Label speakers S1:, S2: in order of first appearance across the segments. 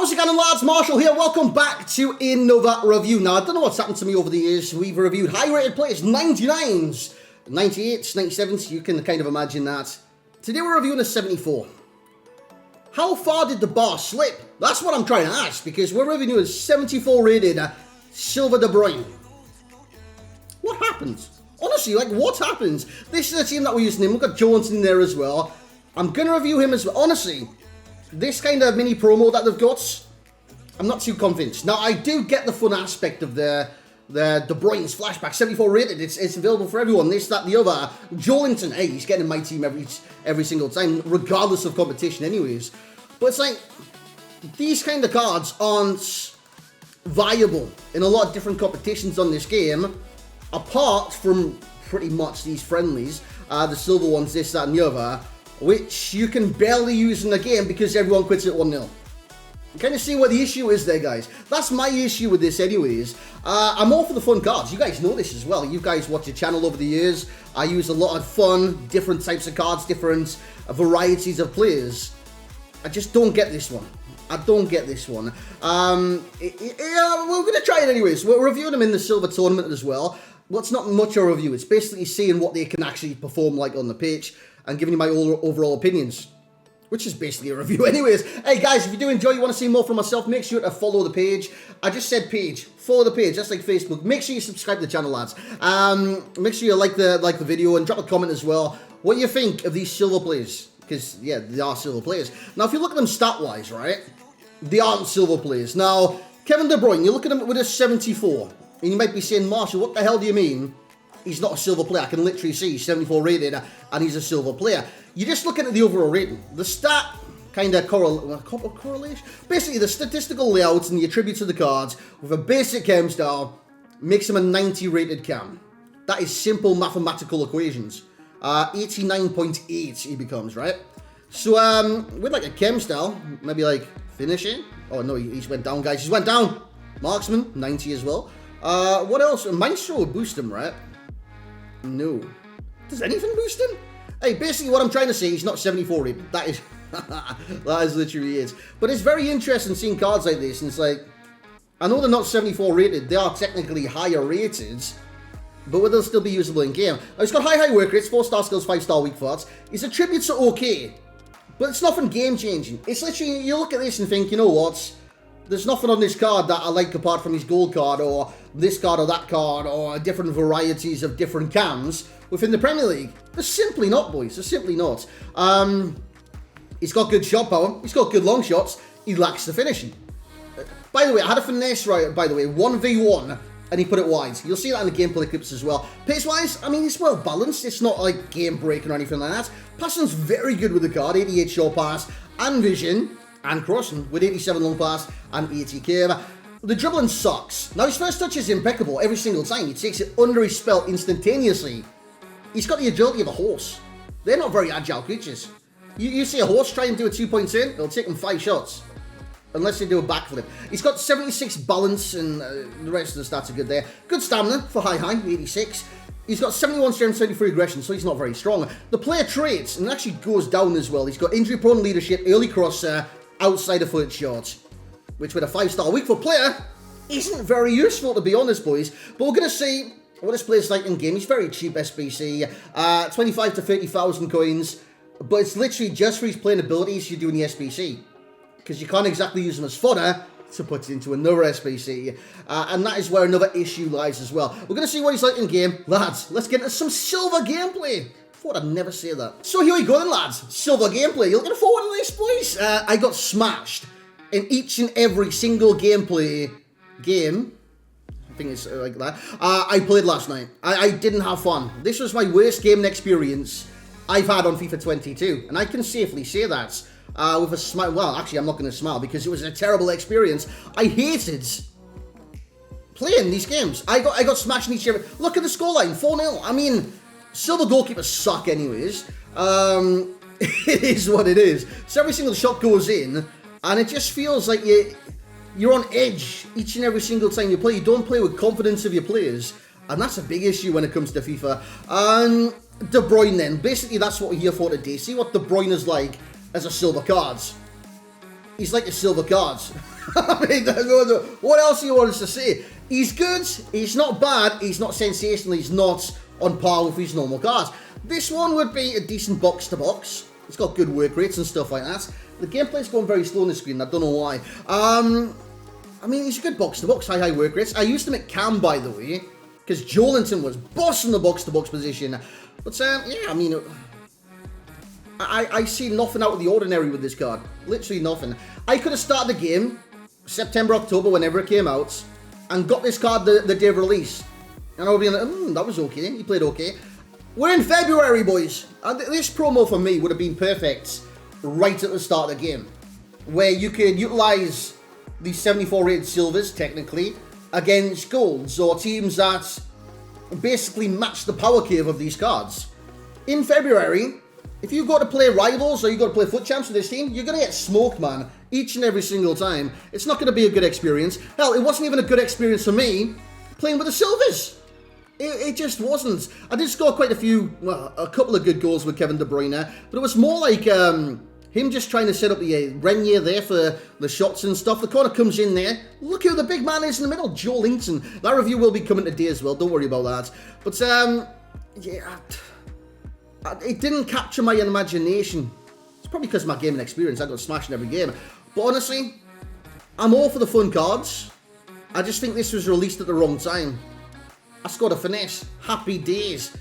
S1: How's it going, lads? Marshall here. Welcome back to another review. Now, I don't know what's happened to me over the years. We've reviewed high-rated players, 99s, 98s, 97s. You can kind of imagine that. Today we're reviewing a 74. How far did the bar slip? That's what I'm trying to ask, because we're reviewing a 74 rated Silver De Bruyne. What happens? Honestly, like, what happens? This is the team that we're using him. We've got Jones in there as well. I'm going to review him as well. Honestly, this kind of mini promo that they've got, I'm not too convinced. Now, I do get the fun aspect of the De Bruyne's flashback, 74 rated. It's available for everyone. This, that, the other. Joelinton, hey, he's getting in my team every single time, regardless of competition anyways. But it's like, these kind of cards aren't viable in a lot of different competitions on this game, apart from pretty much these friendlies, the silver ones, this, that, and the other, which you can barely use in the game because everyone quits at 1-0. You kind of see what the issue is there, guys. That's my issue with this anyways. I'm all for the fun cards. You guys know this as well. You guys watch the channel over the years. I use a lot of fun, different types of cards, different varieties of players. I just don't get this one. I don't get this one. We're going to try it anyways. We're reviewing them in the silver tournament as well. Well, it's not much of a review. It's basically seeing what they can actually perform like on the pitch and giving you my overall opinions, which is basically a review anyways. Hey guys, if you do enjoy, you want to see more from myself, make sure to follow the page. I just said page. Follow the page, just like Facebook. Make sure you subscribe to the channel, lads. Make sure you like the video and drop a comment as well. What do you think of these silver players? Because, yeah, they are silver players. Now, if you look at them stat-wise, right, they aren't silver players. Now, Kevin De Bruyne, you look at him with a 74, and you might be saying, Marshall, what the hell do you mean? He's not a silver player. I can literally see he's 74 rated and he's a silver player. You're just looking at the overall rating. The stat kind of correlation. Basically, the statistical layouts and the attributes of the cards with a basic cam style makes him a 90 rated cam. That is simple mathematical equations. 89.8 he becomes, right? So, with like a chem style, maybe like finishing. Oh no, he's went down, guys. He's went down. Marksman, 90 as well. What else? Maestro would boost him, right? No. Does anything boost him? Hey, basically what I'm trying to say, he's not 74 rated. That is, that is literally it. But it's very interesting seeing cards like this, and it's like, I know they're not 74 rated, they are technically higher rated, but they'll still be usable in game. Now, he's got high work rates, 4-star skills, 5-star weak spots. His attributes are okay, but it's nothing game changing. It's literally, you look at this and think, you know what? There's nothing on this card that I like apart from his gold card, or this card or that card, or different varieties of different cams within the Premier League. They're simply not, boys. They're simply not. He's got good shot power. He's got good long shots. He lacks the finishing. By the way, I had a finesse right, by the way, 1v1, and he put it wide. You'll see that in the gameplay clips as well. Pace-wise, I mean, it's well balanced. It's not like game-breaking or anything like that. Passing's very good with the card. 88 short pass and vision. And crossing with 87 long pass and 80 curve. The dribbling sucks. Now, his first touch is impeccable every single time. He takes it under his spell instantaneously. He's got the agility of a horse. They're not very agile creatures. You see a horse try and do a 2-point turn, it'll take him 5 shots. Unless they do a backflip. He's got 76 balance, and the rest of the stats are good there. Good stamina for high, 86. He's got 71 strength, 33 aggression, so he's not very strong. The player traits, and it actually goes down as well. He's got injury-prone leadership, early crosser, outside of foot shot, which with a 5-star weak foot player isn't very useful, to be honest, boys. But we're going to see what this player's like in game. He's very cheap SBC, 25 to 30,000 coins, but it's literally just for his playing abilities you're doing the SBC, because you can't exactly use him as fodder to put into another SBC, and that is where another issue lies as well. We're going to see what he's like in game. Lads, let's get into some silver gameplay. Thought I'd never say that. So here we go then, lads. Silver gameplay. You're looking forward to this, boys? I got smashed in each and every single gameplay game. I think it's like that. I played last night. I didn't have fun. This was my worst gaming experience I've had on FIFA 22. And I can safely say that with a smile. Well, actually, I'm not going to smile because it was a terrible experience. I hated playing these games. I got smashed in each and every... Look at the scoreline, 4-0. I mean... Silver goalkeepers suck anyways. It is what it is. So every single shot goes in, and it just feels like you're on edge each and every single time you play. You don't play with confidence of your players, and that's a big issue when it comes to FIFA. De Bruyne then. Basically, that's what we're here for today. See what De Bruyne is like as a silver cards. He's like a silver cards. I mean, what else do you want us to say? He's good, he's not bad, he's not sensational, he's not on par with his normal cards. This one would be a decent box-to-box. It's got good work rates and stuff like that. The gameplay's going very slow on the screen, I don't know why. I mean, he's a good box-to-box, high work rates. I used to make Cam, by the way, because Joelinton was bossing the box-to-box position. But, yeah, I mean, I see nothing out of the ordinary with this card. Literally nothing. I could have started the game, September, October, whenever it came out, and got this card the day of release. And I would be like, that was okay, he played okay. We're in February, boys. And this promo for me would have been perfect right at the start of the game, where you could utilize these 74 rated silvers, technically, against golds, or teams that basically match the power curve of these cards. In February, if you go to play rivals or you go to play foot champs with this team, you're going to get smoked, man, each and every single time. It's not going to be a good experience. Hell, it wasn't even a good experience for me playing with the silvers. It just wasn't. I did score quite a couple of good goals with Kevin De Bruyne, but it was more like him just trying to set up the Renier there for the shots and stuff. The corner comes in there. Look who the big man is in the middle, Joelinton. That review will be coming today as well, don't worry about that. But, yeah, it didn't capture my imagination. It's probably because of my gaming experience. I got smashed in every game. But honestly, I'm all for the fun cards. I just think this was released at the wrong time. I scored a finesse. Happy days.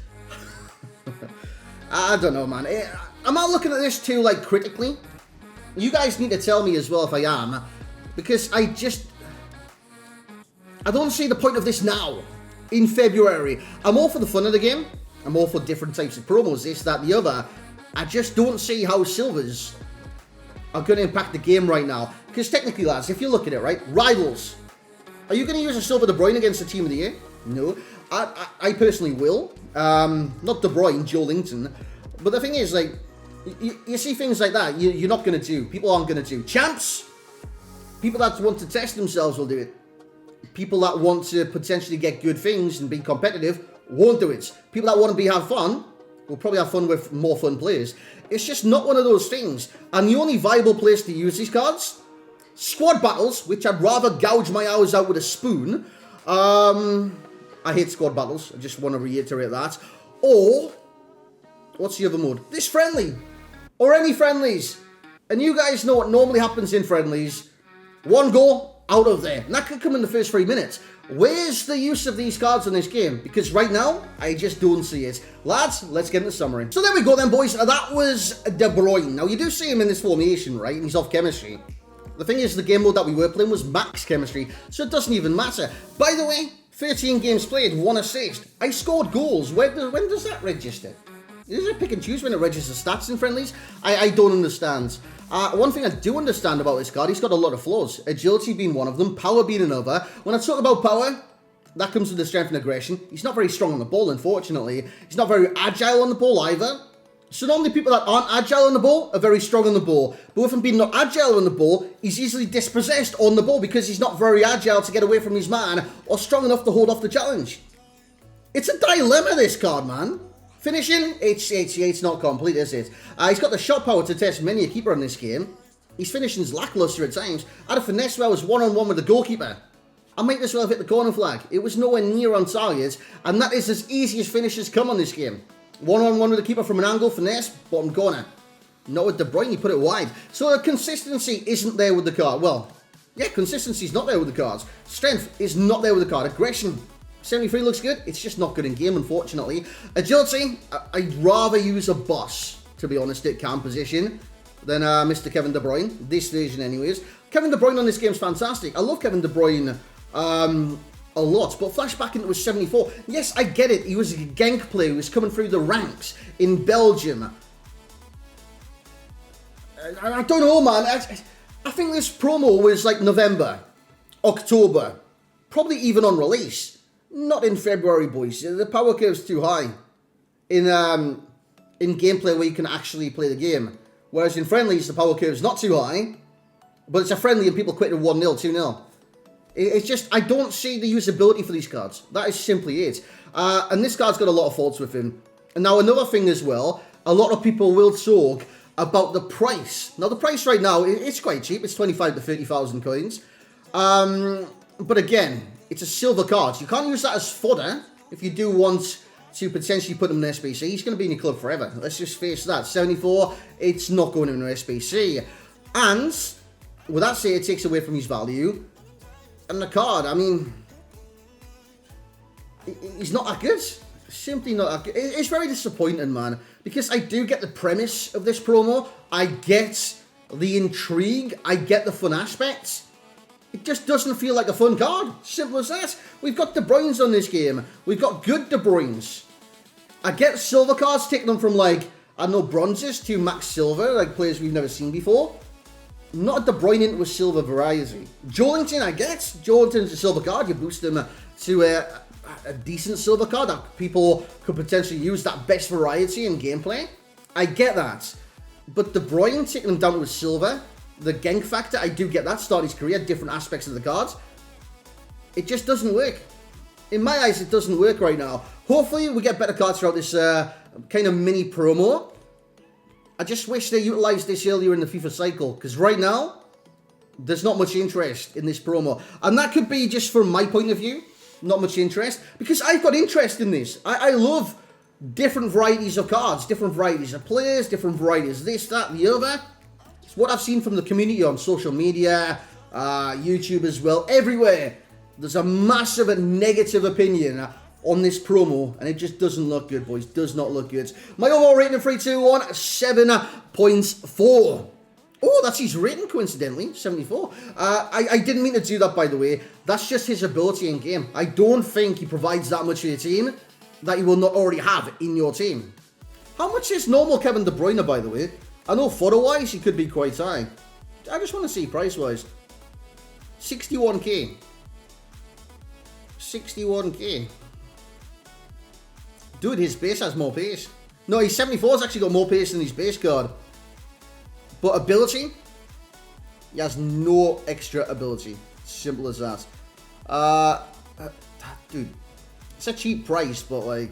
S1: I don't know, man. Am I looking at this too, like, critically? You guys need to tell me as well if I am. Because I don't see the point of this now. In February. I'm all for the fun of the game. I'm all for different types of promos, this, that, the other. I just don't see how silvers are going to impact the game right now. Because technically, lads, if you look at it, right? Rivals. Are you going to use a silver De Bruyne against the team of the year? No. I personally will. Not De Bruyne, Joelinton. But the thing is, like, you see things like that, you're not going to do. People aren't going to do. Champs, people that want to test themselves will do it. People that want to potentially get good things and be competitive won't do it. People that want to have fun will probably have fun with more fun players. It's just not one of those things. And the only viable place to use these cards, squad battles, which I'd rather gouge my hours out with a spoon. I hate squad battles. I just want to reiterate that. Or, what's the other mode? This friendly. Or any friendlies. And you guys know what normally happens in friendlies. One goal, out of there. And that could come in the first 3 minutes. Where's the use of these cards in this game? Because right now, I just don't see it. Lads, let's get into the summary. So there we go then, boys. That was De Bruyne. Now, you do see him in this formation, right? And he's off chemistry. The thing is, the game mode that we were playing was max chemistry, so it doesn't even matter. By the way, 13 games played, 1 assist. I scored goals. When does that register? Is it pick and choose when it registers stats in friendlies? I don't understand. One thing I do understand about this card, he's got a lot of flaws. Agility being one of them, power being another. When I talk about power, that comes with the strength and aggression. He's not very strong on the ball, unfortunately. He's not very agile on the ball either. So normally people that aren't agile on the ball are very strong on the ball. But with him being not agile on the ball, he's easily dispossessed on the ball because he's not very agile to get away from his man or strong enough to hold off the challenge. It's a dilemma, this card, man. Finishing, it's not complete, is it? He's got the shot power to test many a keeper in this game. His finishing's lackluster at times. I had a finesse where I was one-on-one with the goalkeeper. I might as well have hit the corner flag. It was nowhere near on target, and that is as easy as finishes come on this game. One-on-one with the keeper from an angle, finesse, bottom corner. Not with De Bruyne, he put it wide. So the consistency isn't there with the card. Well, yeah, consistency's not there with the cards. Strength is not there with the card. Aggression, 73 looks good. It's just not good in game, unfortunately. Agility, I'd rather use a boss, to be honest, at cam position than Mr. Kevin De Bruyne. This version, anyways. Kevin De Bruyne on this game's fantastic. I love Kevin De Bruyne a lot, but flashback into his 74. Yes, I get it. He was a Genk player who was coming through the ranks in Belgium. I don't know, man. I think this promo was like November, October, probably even on release. Not in February, boys. The power curve's too high in gameplay where you can actually play the game. Whereas in friendlies, the power curve's not too high, but it's a friendly and people quit at 1-0, 2-0. It's just, I don't see the usability for these cards. That is simply it. And this card's got a lot of faults with him. And now another thing as well, a lot of people will talk about the price. Now, the price right now, it's quite cheap. It's 25 to 30,000 coins. But again, it's a silver card. So you can't use that as fodder if you do want to potentially put him in SBC. He's going to be in your club forever. Let's just face that. 74, it's not going in an SBC. And with that said, it takes away from his value. And the card, I mean, he's not that good. Simply not that good. It's very disappointing, man. Because I do get the premise of this promo. I get the intrigue. I get the fun aspects. It just doesn't feel like a fun card. Simple as that. We've got De Bruynes on this game. We've got good De Bruynes. I get silver cards, taking them from like, I don't know, bronzes to max silver, like players we've never seen before. Not a De Bruyne into a silver variety. Joelinton, I get. Joelinton's a silver card. You boost him to a decent silver card that people could potentially use, that best variety in gameplay. I get that. But De Bruyne, taking him down to a silver, the gank factor, I do get that. Start his career, different aspects of the cards. It just doesn't work. In my eyes, it doesn't work right now. Hopefully, we get better cards throughout this kind of mini promo. I just wish they utilised this earlier in the FIFA cycle. Because right now, there's not much interest in this promo. And that could be just from my point of view. Not much interest. Because I've got interest in this. I love different varieties of cards. Different varieties of players. Different varieties of this, that, the other. It's what I've seen from the community on social media, YouTube as well, everywhere. There's a massive negative opinion on this promo, and it just doesn't look good, boys. Does not look good. My overall rating in 3, 2, 1, 7.4. Oh, that's his rating, coincidentally, 74. I didn't mean to do that, by the way. That's just his ability in game. I don't think he provides that much for your team that you will not already have in your team. How much is normal Kevin De Bruyne, by the way? I know photo-wise, he could be quite high. I just want to see price-wise. 61k. 61k. Dude, his base has more pace. No, his 74's actually got more pace than his base card. But ability, he has no extra ability. Simple as that. Dude, it's a cheap price, but like,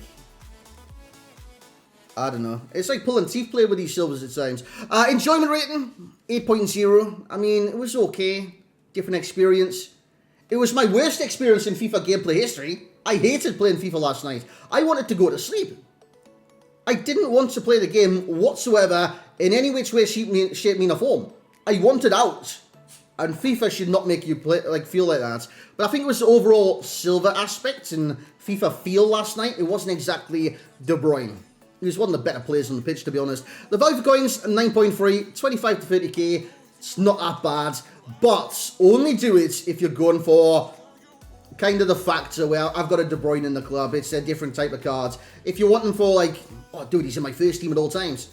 S1: I don't know. It's like pulling teeth play with these silvers at times. Enjoyment rating, 8.0. I mean, it was okay. Different experience. It was my worst experience in FIFA gameplay history. I hated playing FIFA last night. I wanted to go to sleep. I didn't want to play the game whatsoever in any which way, shape, mean, or form. I wanted out. And FIFA should not make you play feel like that. But I think it was the overall silver aspect and FIFA feel last night. It wasn't exactly De Bruyne. He was one of the better players on the pitch, to be honest. The value for coins, 9.3, 25 to 30k. It's not that bad. But only do it if you're going for kind of the factor where I've got a De Bruyne in the club. It's a different type of cards. If you're wanting for like, oh dude, he's in my first team at all times.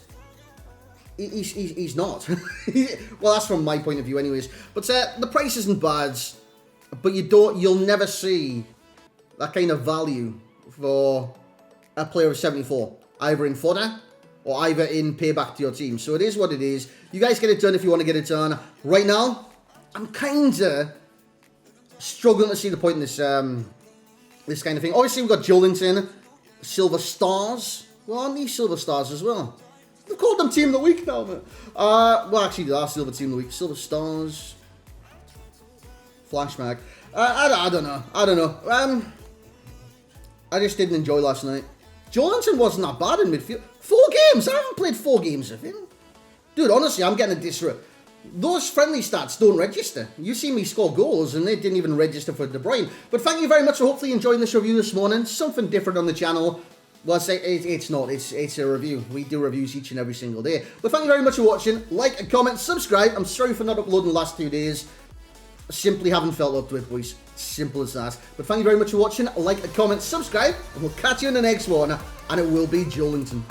S1: He's not. Well, that's from my point of view anyways. But the price isn't bad. But you'll never see that kind of value for a player of 74. Either in fodder or either in payback to your team. So it is what it is. You guys get it done if you want to get it done. Right now, I'm kind of struggling to see the point in this this kind of thing. Obviously, we've got Joelinton, Silver Stars. Well, aren't these Silver Stars as well? They've called them Team of the Week now, man. Well, actually, they are Silver Team of the Week. Silver Stars. Flashback. I don't know. I don't know. I just didn't enjoy last night. Joelinton wasn't that bad in midfield. 4 games? I haven't played 4 games of him. Dude, honestly, I'm getting a disrupt. Those friendly stats don't register. You see me score goals, and they didn't even register for De Bruyne. But thank you very much for hopefully enjoying this review this morning. Something different on the channel. Well, it's not. It's a review. We do reviews each and every single day. But thank you very much for watching. Like, and comment, subscribe. I'm sorry for not uploading the last 2 days. I simply haven't felt up to it, boys. Simple as that. But thank you very much for watching. Like, and comment, subscribe. And we'll catch you in the next one. And it will be Joelinton.